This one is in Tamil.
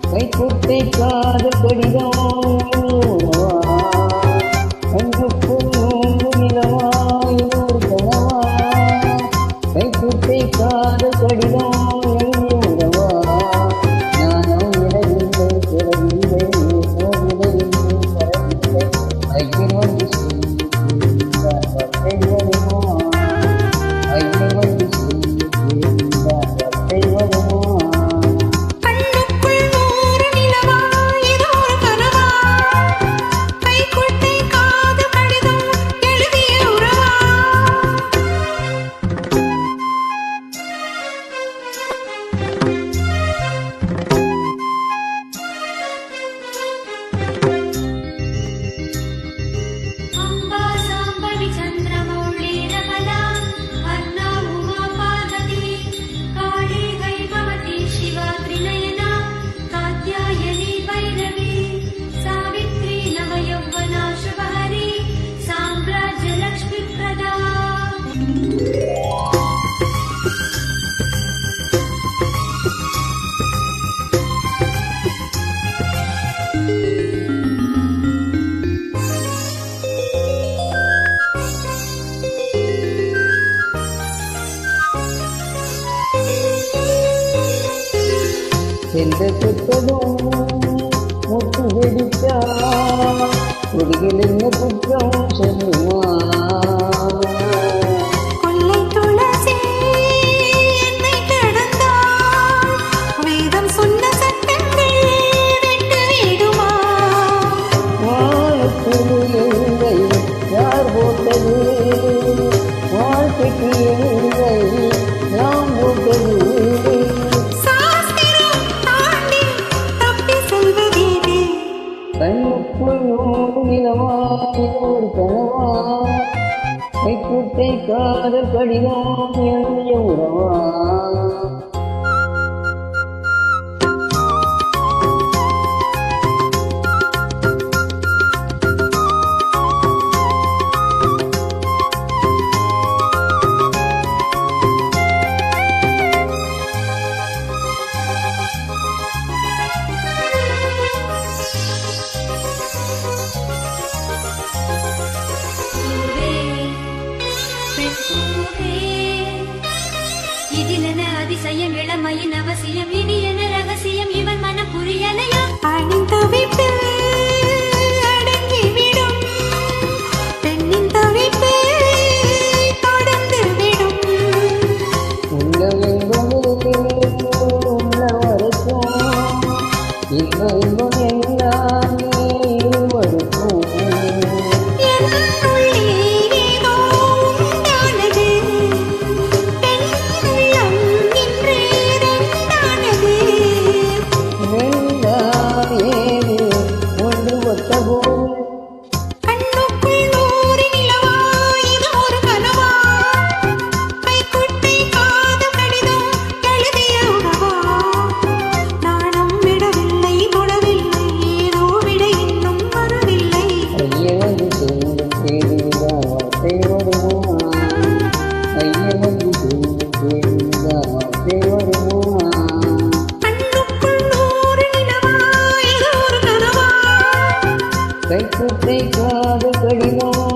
கைக்குட்டை காதல் கடிதம் கண்ணுக்குள் நோங்கு நிலவா இது ஒரு கனவா கைக்குட்டை காதல் கடிதம் எழுதியுடவா நானும் விடவில்லை பெறவில்லை விடவில்லை பெறவில்லை ஐயன் வந்து வார்த்தை வருமா ஐயன் வந்து வார்த்தை வருமா எந்த குற்றமும் முட்டு வெடித்தா உலகில் என்ன குற்றம் சொல்லுமா கொள்ளை துளசி என்னை கடந்தால் வேதம் சொன்ன சட்டங்கள் விட்டு விடுமா வாழக்குழு எழுதை யார் போட்டது வாழ்க்கைக்கு எழுதை நாம் போட்டது கண்ணுக்குள் நோடு நிலவா இது ஒரு கனவா கைக்குட்டை காதல் கடிதம் எழுதிய உறவா இதிலென அதிசயம் இளமையின் அவசியம் இனி என ரகசியம் இவன் மனம் புரியலையா ஆணின் தவிப்பில் அடங்கிவிடும் பெண்ணின் தவிப்பு தொடர்ந்து விடும் உள்ளம் என்பது உள்ள வரைக்கும் இன்பம் எல்லாமே வரைக்கும் கைக்குட்டை காதல் கடிதம்